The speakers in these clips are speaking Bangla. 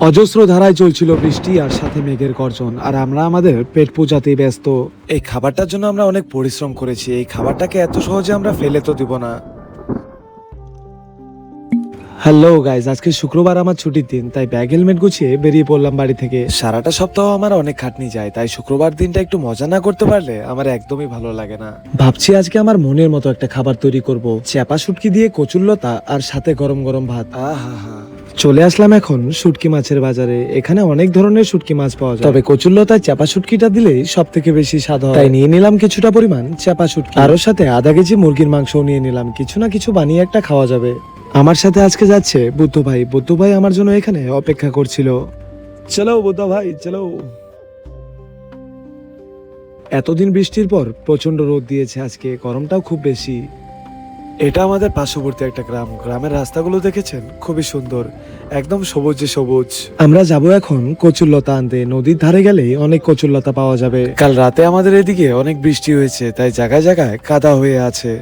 অজস্র ধারায় চলছিল বৃষ্টি আর সাথে মেঘের গর্জন, আর আমরা আমাদের পেট পূজাতেই ব্যস্ত। এই খাবারটার জন্য আমরা অনেক পরিশ্রম করেছি, এই খাবারটাকে এত সহজে আমরা ফেলে তো দিব না। হ্যালো গাইজ, আজকে শুক্রবার আমার ছুটির দিন, তাই ব্যাগ হেলমেট গুছিয়ে বেরিয়ে পড়লাম বাড়ি থেকে। সারাটা সপ্তাহ আমার অনেক খাটনি যায়, তাই শুক্রবার দিনটা একটু মজা না করতে পারলে আমার একদমই ভালো লাগে না। ভাবছি আজকে আমার মনের মতো একটা খাবার তৈরি করব, চ্যাপা শুটকি দিয়ে কচুরলতা আর সাথে গরম গরম ভাত। আহা হা। চলে আসলাম এখন শুটকি মাছের বাজারে। এখানে অনেক ধরনের শুটকি মাছ পাওয়া যায়, তবে কচুরলতায় চাপা শুটকিটা দিলেই সব থেকে বেশি স্বাদ হয়। তাই নিয়ে নিলাম কিছুটা পরিমাণ চাপা শুটকি, আরো সাথে আধা কেজি মুরগির মাংস নিয়ে নিলাম। কিছু না কিছু বানিয়ে একটা খাওয়া যাবে। আমার সাথে আজকে যাচ্ছে বুদ্ধ ভাই। বুদ্ধ ভাই আমার জন্য এখানে অপেক্ষা করছিল। চলো বুদ্ধ ভাই চলো। এতদিন বৃষ্টির পর প্রচন্ড রোদ দিয়েছে আজকে, গরমটাও খুব বেশি। এটা আমাদের পার্শ্ববর্তী একটা গ্রাম। গ্রামের রাস্তাগুলো দেখেছেন, খুবই সুন্দর, একদম সবুজে সবুজ। আমরা যাব এখন কচুরলতা আনতে। নদীর ধারে গেলেই অনেক কচুরলতা পাওয়া যাবে। কাল রাতে আমাদের এদিকে অনেক বৃষ্টি হয়েছে, তাই জায়গায় জায়গায় কাদা হয়ে আছে।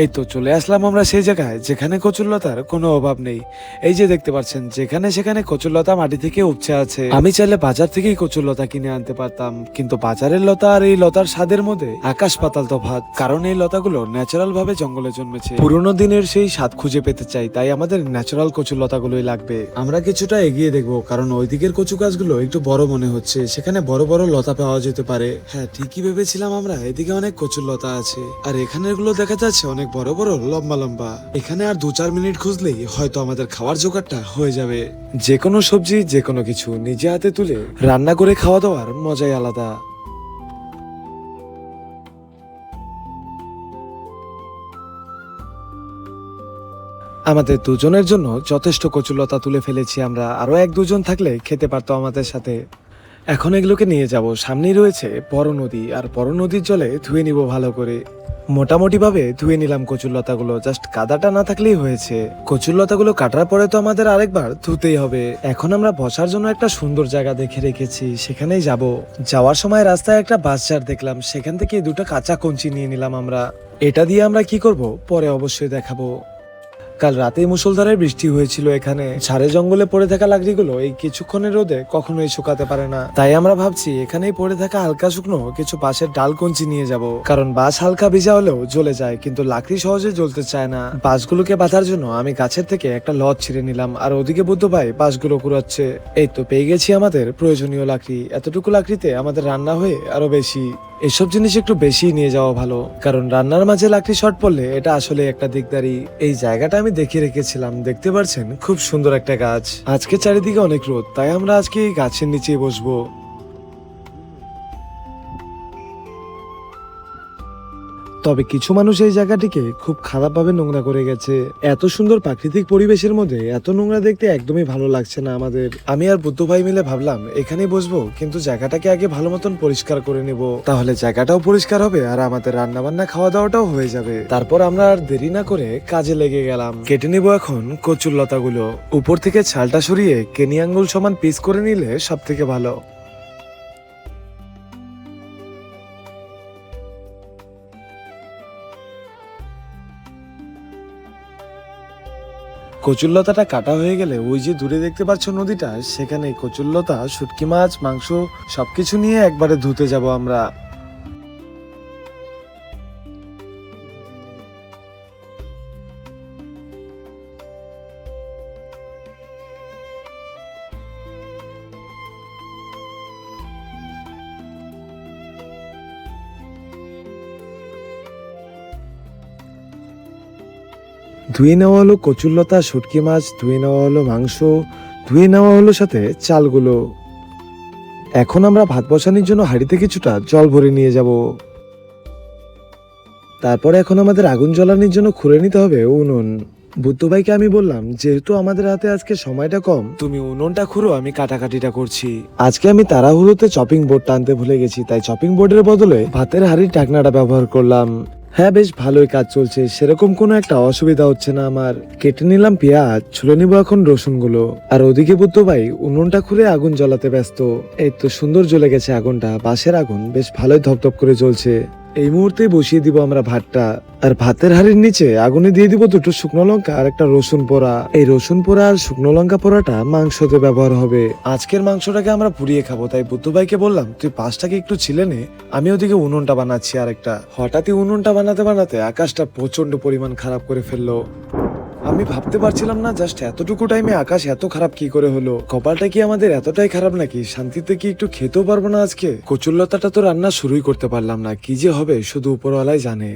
এই তো চলে আসলাম আমরা সেই জায়গায় যেখানে কচুরলতার কোনো অভাব নেই। এই যে দেখতে পাচ্ছেন, যেখানে সেখানে কচুরলতা মাটি থেকে উপচে আছে। আমি চাইলে বাজার থেকেই কচুরলতা কিনে আনতে পারতাম, কিন্তু বাজারের লতা আর এই লতার স্বাদের মধ্যে আকাশ পাতাল তফাৎ। কারণ এই লতাগুলো ন্যাচারাল ভাবে জঙ্গলে জন্মেছে। পুরোনো দিনের সেই স্বাদ খুঁজে পেতে চাই, তাই আমাদের ন্যাচারাল কচুরলতাগুলোই লাগবে। আমরা কিছুটা এগিয়ে দেখবো, কারণ ওই দিকের কচু গাছগুলো একটু বড় মনে হচ্ছে, সেখানে বড় বড় লতা পাওয়া যেতে পারে। হ্যাঁ, ঠিকই ভেবেছিলাম আমরা, এদিকে অনেক কচুরলতা আছে, আর এখানের গুলো দেখা যাচ্ছে অনেক বড় বড় লম্বা লম্বা। এখানে আর 2-4 মিনিট খুঁজলেই হয়তো আমাদের খাওয়ার জোগাড়টা হয়ে যাবে। যে কোনো সবজি, যে কোনো কিছু নিজে হাতে তুলে রান্না করে খাওয়া দাওয়ার মজাই আলাদা। আমাদের দুজনের জন্য যথেষ্ট কচুলতা তুলে ফেলেছি আমরা, আরো 1-2 জন থাকলে খেতে পারতো আমাদের সাথে। এখন এগুলোকে নিয়ে যাব। সামনেই রয়েছে বড় নদী, আর বড় নদীর জলে ধুয়ে নিব ভালো করে। মোটামুটি ভাবে ধুয়ে নিলাম কচুরলতাগুলো, জাস্ট কাদাটা না থাকলেই হয়েছে। কচুরলতাগুলো কাটার পরে তো আমাদের আরেকবার ধুতেই হবে। এখন আমরা বসার জন্য একটা সুন্দর জায়গা দেখে রেখেছি, সেখানেই যাব। যাওয়ার সময় রাস্তায় একটা বাঁশঝাড় দেখলাম, সেখান থেকে 2টা কাঁচা কঞ্চি নিয়ে নিলাম আমরা। এটা দিয়ে আমরা কি করব পরে অবশ্যই দেখাবো। কাল রাতে মুষলধারে বৃষ্টি হয়েছিল এখানে। ঝাড়ে জঙ্গলে পড়ে থাকা লাকড়িগুলো এই কিছুক্ষণের রোদে কখনোই শুকাতে পারে না, তাই আমরা ভাবছি এখানেই পড়ে থাকা হালকা শুকনো কিছু বাঁশের ডাল কঞ্চি নিয়ে যাব। কারণ বাঁশ হালকা ভিজা হলেও জ্বলে যায়, কিন্তু লাকড়ি সহজে জ্বলতে চায় না। বাঁশগুলোকে বাঁধার জন্য আমি গাছের থেকে একটা লট ছিঁড়ে নিলাম, আর ওদিকে বুদ্ধ ভাই বাঁশগুলো কুড়াচ্ছে। এই তো পেয়ে গেছি আমাদের প্রয়োজনীয় লাকড়ি। এতটুকু লাকড়িতে আমাদের রান্না হয়ে আরো বেশি। এসব জিনিস একটু বেশি নিয়ে যাওয়া ভালো, কারণ রান্নার মাঝে লাকড়ি শর্ট পড়লে এটা আসলে একটা দিকদারি। এই জায়গাটা আমি দেখে রেখেছিলাম, দেখতে পাচ্ছেন খুব সুন্দর একটা গাছ। আজকে চারিদিকে অনেক রোদ, তাই আমরা আজকে এই গাছের নিচেই বসবো। তবে কিছু মানুষ এই জায়গাটিকে খুব খারাপভাবে নোংরা করে গেছে। এত সুন্দর প্রাকৃতিক পরিবেশের মধ্যে এত নোংরা দেখতে একদমই ভালো লাগছে না আমাদের। আমি আর বুদ্ধ ভাই মিলে ভাবলাম এখানেই বসবো, কিন্তু জায়গাটাকে আগে ভালো মতন পরিষ্কার করে নেব, তাহলে জায়গাটাও পরিষ্কার হবে আর আমাদের রান্না বান্না খাওয়া দাওয়াটাও হয়ে যাবে। তারপর আমরা আর দেরি না করে কাজে লেগে গেলাম। কেটে নিব এখন কচুর লতাগুলো। উপর থেকে ছালটা সরিয়ে কেনি আঙ্গুল সমান পিস করে নিলে সব থেকে ভালো। কচুরলতাটা কাটা হয়ে গেলে ওই যে দূরে দেখতে পাচ্ছ নদীটা, সেখানে কচুরলতা, শুটকি মাছ, মাংস সবকিছু নিয়ে একবারে ধুতে যাব আমরা। ধুয়ে নেওয়া হলো কচুরলতা, শুটকি মাছ, ধুয়ে নেওয়া হলো মাংস, ধুয়ে নেওয়া হলো সাথে চালগুলো। এখন আমরা ভাত বসানোর জন্য হাঁড়িতে কিছুটা জল ভরে নিয়ে যাব। তারপরে এখন আমাদের আগুন জ্বালানোর জন্য খুঁড়ে নিতে হবে উনুন। বুদ্ধ ভাইকে আমি বললাম, যেহেতু আমাদের হাতে আজকে সময়টা কম, তুমি উনুনটা খুঁড়ো, আমি কাটাকাটিটা করছি। আজকে আমি তাড়াহুড়োতে চপিং বোর্ডটা আনতে ভুলে গেছি, তাই চপিং বোর্ডের বদলে ভাতের হাঁড়ির ঢাকনাটা ব্যবহার করলাম। হ্যাঁ, বেশ ভালোই কাজ চলছে, সেরকম কোনো একটা অসুবিধা হচ্ছে না আমার। কেটে নিলাম পেঁয়াজ, ছুলে নিব এখন রসুন গুলো। আর ওদিকে বুদ্ধ ভাই উনুনটা খুলে আগুন জ্বালাতে ব্যস্ত। এই তো সুন্দর জ্বলে গেছে আগুনটা, বাঁশের আগুন বেশ ভালোই ধপধপ করে জ্বলছে। এই মুহূর্তে বসিয়ে দিব আমরা ভাতটা, আর ভাতের হাড়ির নিচে আগুনে দিয়ে দিব দুটো শুকনো লঙ্কা আর একটা রসুন পোড়া। এই রসুন পোড়া আর শুকনো লঙ্কা পোড়াটা মাংসতে ব্যবহার হবে। আজকের মাংসটাকে আমরা পুড়িয়ে খাবো, তাই বুদ্ধু ভাইকে বললাম তুই পাঁচটাকে একটু ছিলে নে, আমি ওদিকে উনুনটা বানাচ্ছি আরেকটা। হঠাৎই উনুনটা বানাতে বানাতে আকাশটা প্রচন্ড পরিমাণ খারাপ করে ফেললো। আমি ভাবতে পারছিলাম না জাস্ট এতটুকু টাইমে আকাশ এত খারাপ কি করে হলো। কপালটা কি আমাদের এতটাই খারাপ নাকি? শান্তিতে কি একটু খেতেও পারবো না আজকে? কচুরলতাটা তো রান্না শুরুই করতে পারলাম না, কি যে হবে শুধু উপরওয়ালাই জানে।